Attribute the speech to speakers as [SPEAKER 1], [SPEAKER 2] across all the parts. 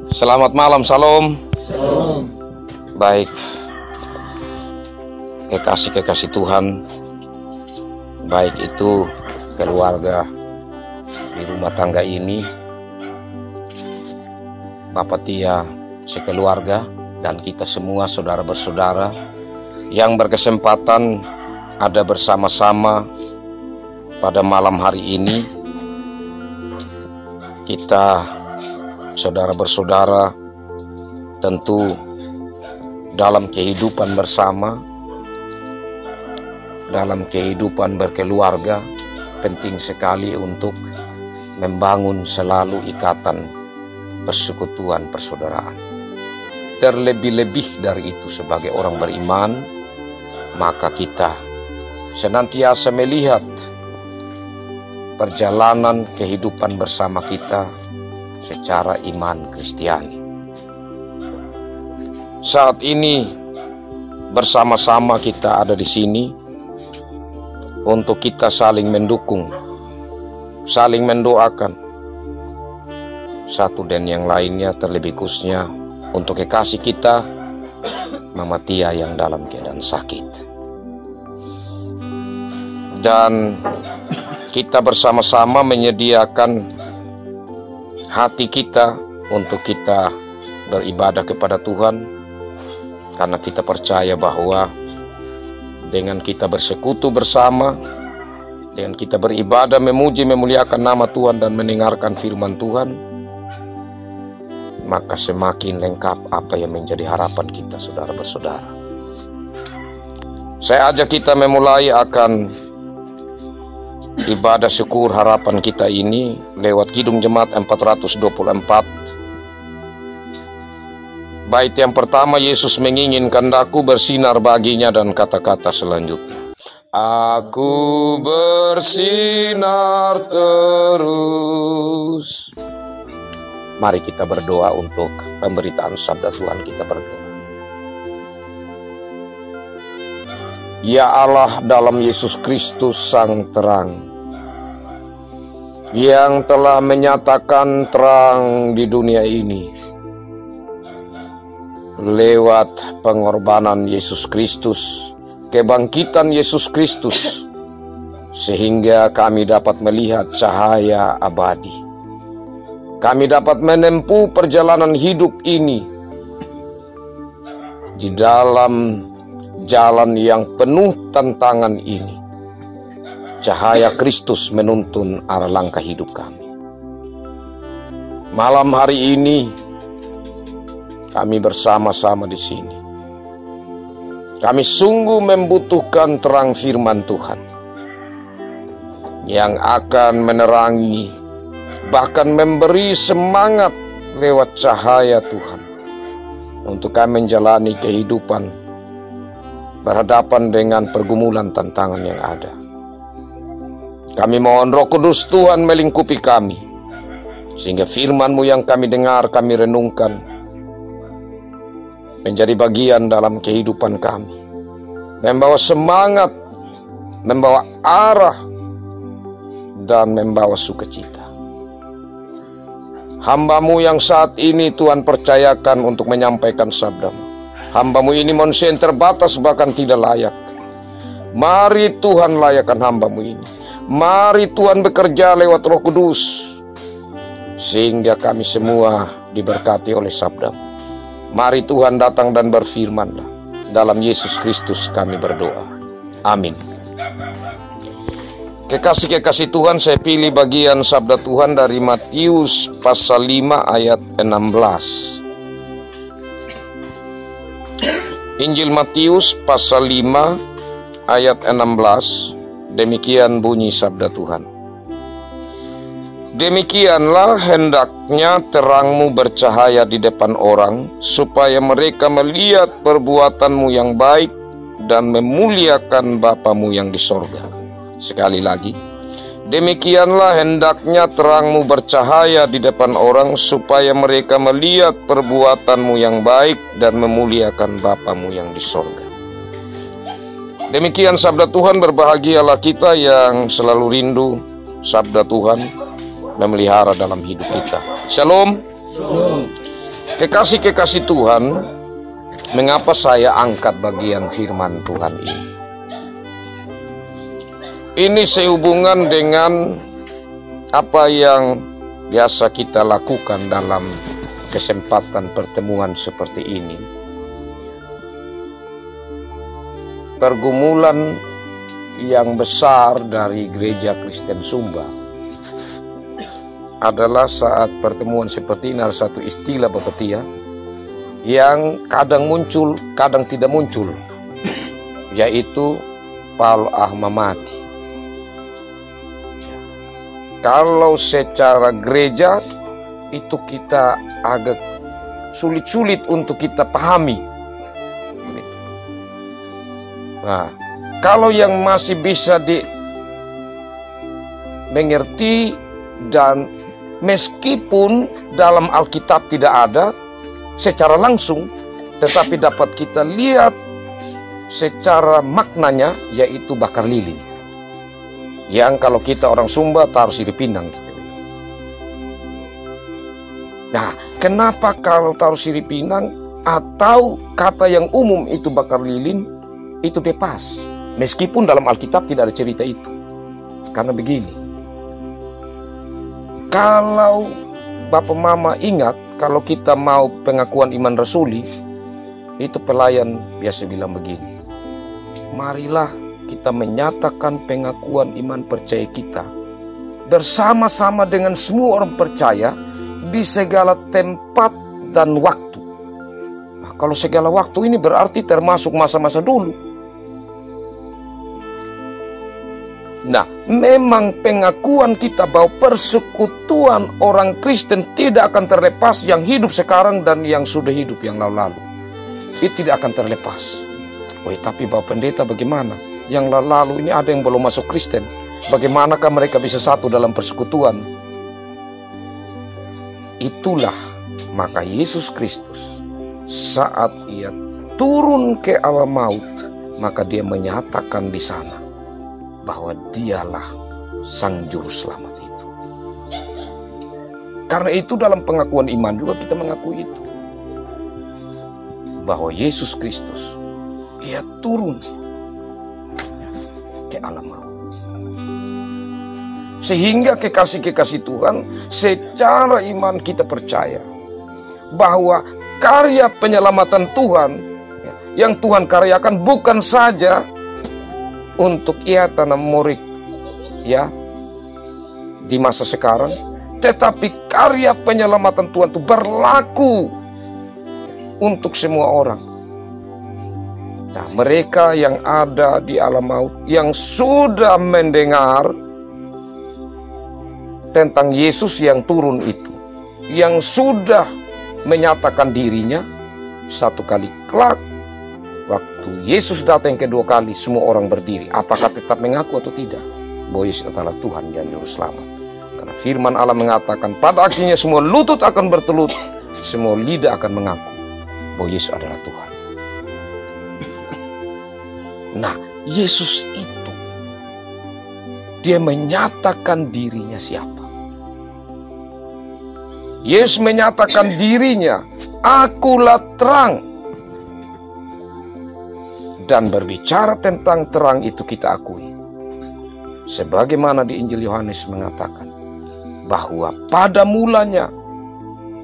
[SPEAKER 1] Selamat malam, salam.
[SPEAKER 2] Salam.
[SPEAKER 1] Baik, kekasih-kekasih Tuhan, baik itu keluarga di rumah tangga ini, Bapak Tia sekeluarga, dan kita semua saudara bersaudara yang berkesempatan ada bersama-sama pada malam hari ini. Kita saudara bersaudara tentu dalam kehidupan bersama, dalam kehidupan berkeluarga, penting sekali untuk membangun selalu ikatan persekutuan persaudaraan. Terlebih-lebih dari itu, sebagai orang beriman, maka kita senantiasa melihat perjalanan kehidupan bersama kita secara iman Kristiani. Saat ini bersama-sama kita ada di sini untuk kita saling mendukung, saling mendoakan satu dan yang lainnya, terlebih khususnya untuk kekasih kita Mama Tia yang dalam keadaan sakit. Dan kita bersama-sama menyediakan hati kita untuk kita beribadah kepada Tuhan, karena kita percaya bahwa dengan kita bersekutu bersama, dengan kita beribadah, memuji, memuliakan nama Tuhan dan mendengarkan firman Tuhan, maka semakin lengkap apa yang menjadi harapan kita saudara bersaudara. Saya ajak kita memulai akan ibadah syukur harapan kita ini lewat Kidung Jemaat 424. Bait yang pertama, Yesus menginginkan aku bersinar baginya, dan kata-kata selanjutnya, aku bersinar terus. Mari kita berdoa untuk pemberitaan sabda Tuhan. Kita berdoa. Ya Allah, dalam Yesus Kristus Sang Terang, yang telah menyatakan terang di dunia ini lewat pengorbanan Yesus Kristus, kebangkitan Yesus Kristus, sehingga kami dapat melihat cahaya abadi. Kami dapat menempuh perjalanan hidup ini di dalam jalan yang penuh tantangan ini. Cahaya Kristus menuntun arah langkah hidup kami. Malam hari ini kami bersama-sama di sini. Kami sungguh membutuhkan terang firman Tuhan yang akan menerangi, bahkan memberi semangat lewat cahaya Tuhan untuk kami menjalani kehidupan berhadapan dengan pergumulan tantangan yang ada. Kami mohon Roh Kudus Tuhan melingkupi kami, sehingga firman-Mu yang kami dengar, kami renungkan, menjadi bagian dalam kehidupan kami, membawa semangat, membawa arah, dan membawa sukacita. Hamba-Mu yang saat ini Tuhan percayakan untuk menyampaikan sabda-Mu, hamba-Mu ini manusia yang terbatas, bahkan tidak layak. Mari Tuhan layakkan hamba-Mu ini. Mari Tuhan bekerja lewat Roh Kudus, sehingga kami semua diberkati oleh sabda-Mu. Mari Tuhan datang dan berfirman-Lah. Dalam Yesus Kristus kami berdoa. Amin. Kekasih-kekasih Tuhan, saya pilih bagian sabda Tuhan dari Matius pasal 5 ayat 16. Injil Matius pasal 5 ayat 16. Demikian bunyi sabda Tuhan. Demikianlah hendaknya terangmu bercahaya di depan orang, supaya mereka melihat perbuatanmu yang baik dan memuliakan Bapamu yang di sorga. Sekali lagi, demikianlah hendaknya terangmu bercahaya di depan orang, supaya mereka melihat perbuatanmu yang baik dan memuliakan Bapamu yang di sorga. Demikian sabda Tuhan. Berbahagialah kita yang selalu rindu sabda Tuhan memelihara dalam hidup kita. Shalom.
[SPEAKER 2] Shalom.
[SPEAKER 1] Kekasih-kekasih Tuhan, mengapa saya angkat bagian firman Tuhan ini? Ini sehubungan dengan apa yang biasa kita lakukan dalam kesempatan pertemuan seperti ini. Pergumulan yang besar dari Gereja Kristen Sumba adalah saat pertemuan seperti ini ada satu istilah Bapak Tia yang kadang muncul, kadang tidak muncul, yaitu Paul Ahmamati. Kalau secara gereja itu kita agak sulit-sulit untuk kita pahami. Nah, kalau yang masih bisa dimengerti dan meskipun dalam Alkitab tidak ada secara langsung, tetapi dapat kita lihat secara maknanya, yaitu bakar lilin. Yang kalau kita orang Sumba taruh sirih pinang. Nah, kenapa kalau taruh sirih pinang atau kata yang umum itu bakar lilin itu bebas? Meskipun dalam Alkitab tidak ada cerita itu. Karena begini, kalau Bapak Mama ingat, kalau kita mau pengakuan iman rasuli, itu pelayan biasa bilang begini, marilah kita menyatakan pengakuan iman percaya kita bersama-sama dengan semua orang percaya di segala tempat dan waktu. Nah, kalau segala waktu ini berarti termasuk masa-masa dulu. Nah, memang pengakuan kita bahwa persekutuan orang Kristen tidak akan terlepas yang hidup sekarang dan yang sudah hidup yang lalu-lalu. Itu tidak akan terlepas. Oh, tapi Bapak Pendeta bagaimana? Yang lalu ini ada yang belum masuk Kristen. Bagaimanakah mereka bisa satu dalam persekutuan? Itulah maka Yesus Kristus saat ia turun ke alam maut, maka dia menyatakan di sana bahwa dialah sang juru selamat itu. Karena itu dalam pengakuan iman juga kita mengakui itu, bahwa Yesus Kristus ia turun ke alam maut. Sehingga kekasih-kekasih Tuhan, secara iman kita percaya bahwa karya penyelamatan Tuhan yang Tuhan karyakan bukan saja untuk ia tanam murid ya di masa sekarang, tetapi karya penyelamatan Tuhan itu berlaku untuk semua orang. Nah, mereka yang ada di alam maut, yang sudah mendengar tentang Yesus yang turun itu, yang sudah menyatakan dirinya, satu kali kelak waktu Yesus datang yang kedua kali, semua orang berdiri. Apakah tetap mengaku atau tidak bahwa Yesus adalah Tuhan dan Juru Selamat? Karena firman Allah mengatakan pada akhirnya semua lutut akan bertelut, semua lidah akan mengaku bahwa Yesus adalah Tuhan. Nah, Yesus itu dia menyatakan dirinya siapa? Yesus menyatakan dirinya, akulah terang. Dan berbicara tentang terang itu kita akui. Sebagaimana di Injil Yohanes mengatakan bahwa pada mulanya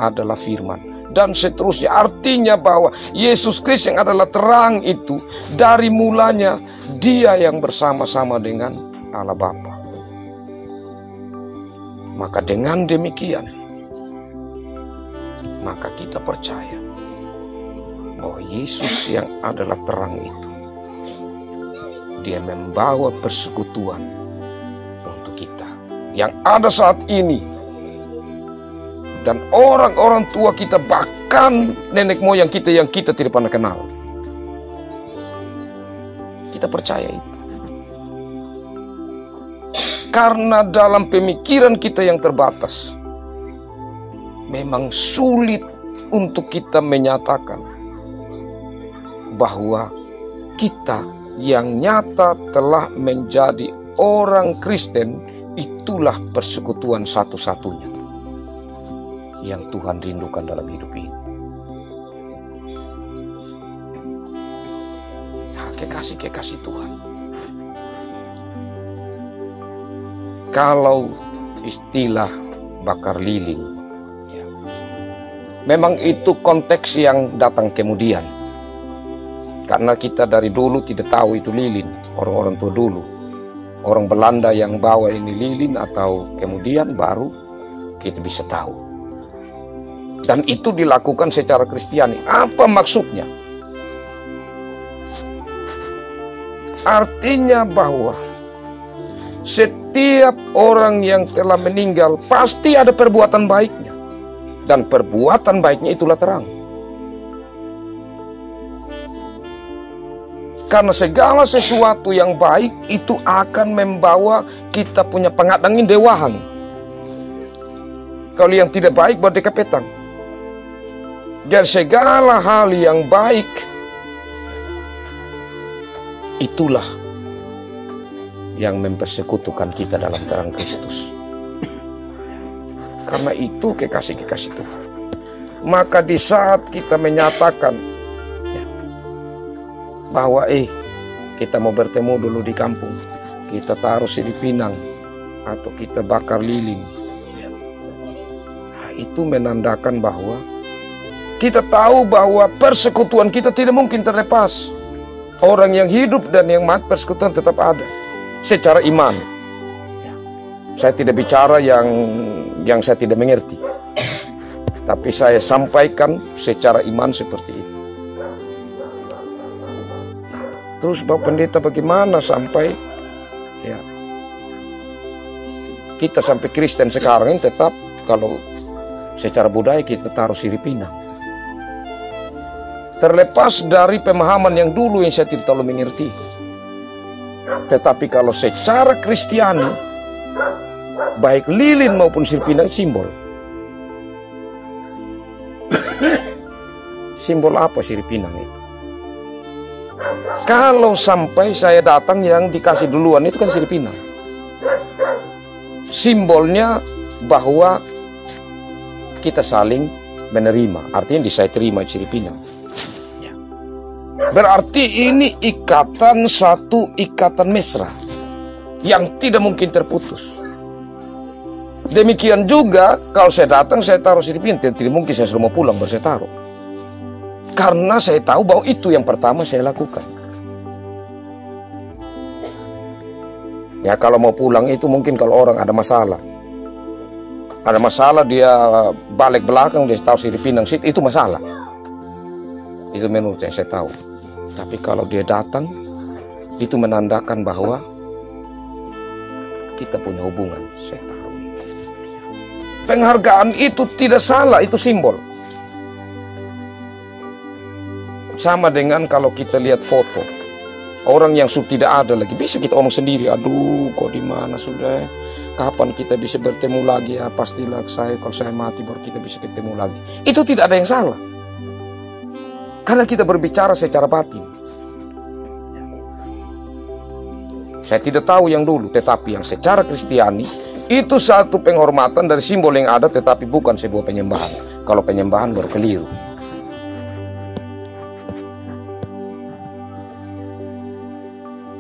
[SPEAKER 1] adalah firman. Dan seterusnya, artinya bahwa Yesus Kristus yang adalah terang itu dari mulanya dia yang bersama-sama dengan Allah Bapa. Maka dengan demikian, maka kita percaya bahwa Yesus yang adalah terang itu, dia membawa persekutuan untuk kita yang ada saat ini. Dan orang-orang tua kita, bahkan nenek moyang kita yang kita tidak pernah kenal. Kita percaya itu. Karena dalam pemikiran kita yang terbatas, memang sulit untuk kita menyatakan bahwa kita yang nyata telah menjadi orang Kristen, itulah persekutuan satu-satunya yang Tuhan rindukan dalam hidup ini. kekasih-kekasih Tuhan. Kalau istilah bakar lilin, ya, memang itu konteks yang datang kemudian. Karena kita dari dulu tidak tahu itu lilin. Orang-orang tua dulu, orang Belanda yang bawa ini lilin, atau kemudian baru kita bisa tahu. Dan itu dilakukan secara Kristiani. Apa maksudnya? Artinya bahwa setiap orang yang telah meninggal pasti ada perbuatan baiknya. Dan perbuatan baiknya itulah terang. Karena segala sesuatu yang baik itu akan membawa kita punya pengadangin dewahan. Kalau yang tidak baik berarti kepetang. Dan segala hal yang baik itulah yang mempersekutukan kita dalam terang Kristus. Karena itu kekasih-kekasih Tuhan. Maka di saat kita menyatakan bahwa kita mau bertemu dulu di kampung, kita taruh sirip pinang atau kita bakar lilin, itu menandakan bahwa kita tahu bahwa persekutuan kita tidak mungkin terlepas. Orang yang hidup dan yang mati, persekutuan tetap ada secara iman. Saya tidak bicara yang saya tidak mengerti, tapi saya sampaikan secara iman seperti itu. Terus Bapak Pendeta, bagaimana sampai kita sampai Kristen sekarang ini tetap kalau secara budaya kita taruh sirip pinang. Terlepas dari pemahaman yang dulu yang saya tidak terlalu mengerti. Tetapi kalau secara Kristiani, baik lilin maupun sirip pinang simbol. Simbol apa sirip pinang itu? Kalau sampai saya datang yang dikasih duluan itu kan sirip pinang. Simbolnya bahwa kita saling menerima. Artinya saya terima sirip pinang. Berarti ini ikatan, satu ikatan mesra yang tidak mungkin terputus. Demikian juga kalau saya datang, saya taruh sirip pinang, tidak mungkin saya sudah mau pulang baru saya taruh. Karena saya tahu bahwa itu yang pertama saya lakukan. Ya kalau mau pulang itu mungkin kalau orang ada masalah. Ada masalah dia balik belakang, dia tahu sirip pinang, itu masalah. Itu menurut saya tahu. Tapi kalau dia datang, itu menandakan bahwa kita punya hubungan. Saya tahu. Penghargaan itu tidak salah, itu simbol. Sama dengan kalau kita lihat foto. Orang yang sudah tidak ada lagi, bisa kita omong sendiri, aduh kok di mana sudah, kapan kita bisa bertemu lagi, ya pastilah kalau saya mati baru kita bisa ketemu lagi. Itu tidak ada yang salah. Karena kita berbicara secara batin. Saya tidak tahu yang dulu, tetapi yang secara Kristiani, itu satu penghormatan dari simbol yang ada, tetapi bukan sebuah penyembahan. Kalau penyembahan baru keliru.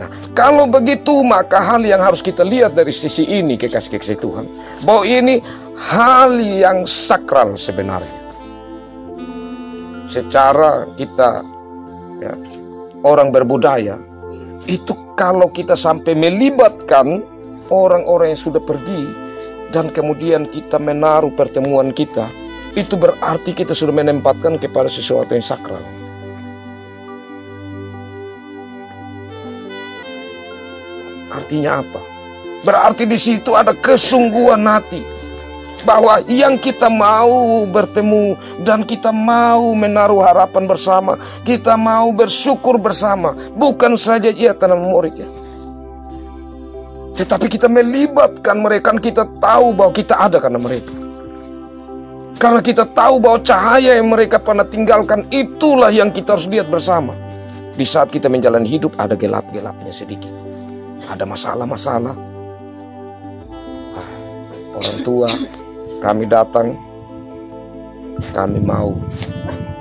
[SPEAKER 1] Nah, kalau begitu maka hal yang harus kita lihat dari sisi ini, kekasih-kekasih Tuhan, bahwa ini hal yang sakral sebenarnya. Secara kita orang berbudaya, itu kalau kita sampai melibatkan orang-orang yang sudah pergi dan kemudian kita menaruh pertemuan kita, itu berarti kita sudah menempatkan kepada sesuatu yang sakral. Artinya apa? Berarti di situ ada kesungguhan hati bahwa yang kita mau bertemu dan kita mau menaruh harapan bersama, kita mau bersyukur bersama, bukan saja karena murid ya, tetapi kita melibatkan mereka. Kita tahu bahwa kita ada karena mereka, karena kita tahu bahwa cahaya yang mereka pernah tinggalkan itulah yang kita harus lihat bersama. Di saat kita menjalani hidup ada gelap-gelapnya sedikit, ada masalah-masalah. Orang tua kami datang, kami mau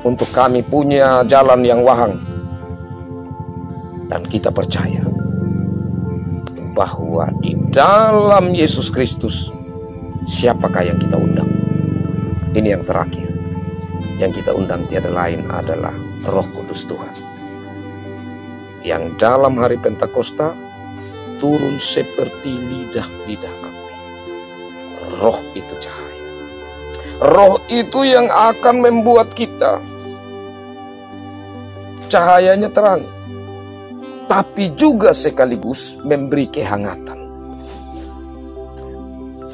[SPEAKER 1] untuk kami punya jalan yang wahang, Dan kita percaya bahwa di dalam Yesus Kristus, siapakah yang kita undang? Ini yang terakhir. Yang kita undang tiada lain adalah Roh Kudus Tuhan, yang dalam hari Pentakosta turun seperti lidah-lidah api. Roh itu cahaya. Roh itu yang akan membuat kita cahayanya terang, tapi juga sekaligus memberi kehangatan.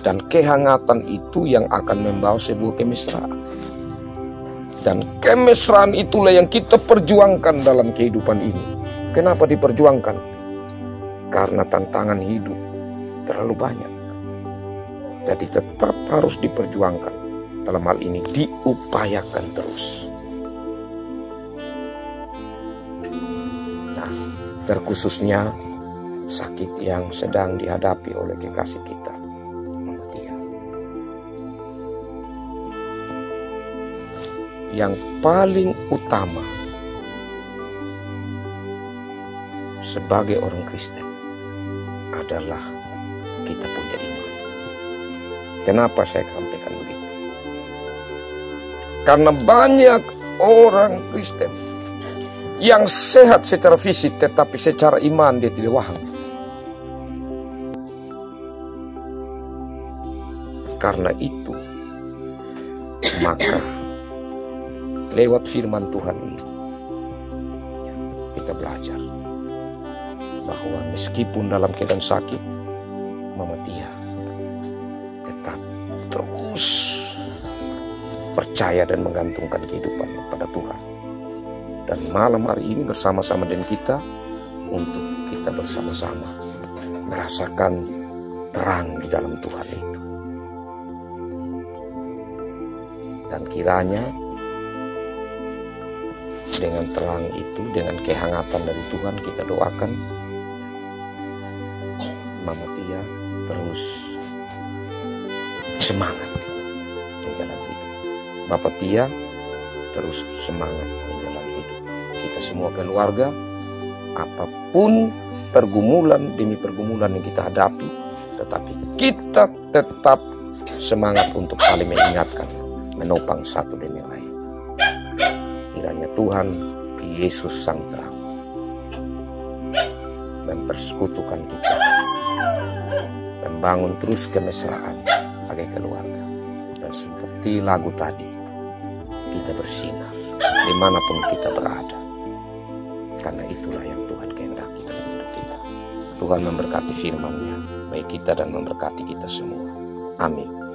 [SPEAKER 1] Dan kehangatan itu yang akan membawa sebuah kemesraan. Dan kemesraan itulah yang kita perjuangkan dalam kehidupan ini. Kenapa diperjuangkan? Karena tantangan hidup terlalu banyak. Jadi tetap harus diperjuangkan. Dalam hal ini diupayakan terus. Nah, terkhususnya sakit yang sedang dihadapi oleh kekasih kita, Mama Tia. Yang paling utama sebagai orang Kristen adalah kita punya iman. Kenapa saya sampaikan begitu? Karena banyak orang Kristen yang sehat secara fisik, tetapi secara iman dia tidak paham. Karena itu, maka lewat firman Tuhan ini kita belajar bahwa meskipun dalam keadaan sakit, Mama Tia tetap terus percaya dan menggantungkan kehidupan pada Tuhan. Dan malam hari ini bersama-sama dengan kita, untuk kita bersama-sama merasakan terang di dalam Tuhan itu. Dan kiranya dengan terang itu, dengan kehangatan dari Tuhan, kita doakan Mama Tia terus semangat menjalani hidup. Bapak Tia terus semangat menjalani hidup. Kita semua keluarga, apapun pergumulan demi pergumulan yang kita hadapi, tetapi kita tetap semangat untuk saling mengingatkan, menopang satu demi lain. Kiranya Tuhan Yesus Sang Terang mempersekutukan kita, membangun terus kemesraan sebagai keluarga. Dan seperti lagu tadi, kita bersinar dimanapun kita berada, karena itulah yang Tuhan kehendaki dalam hidup kita. Tuhan memberkati firman-Nya bagi kita dan memberkati kita semua. Amin.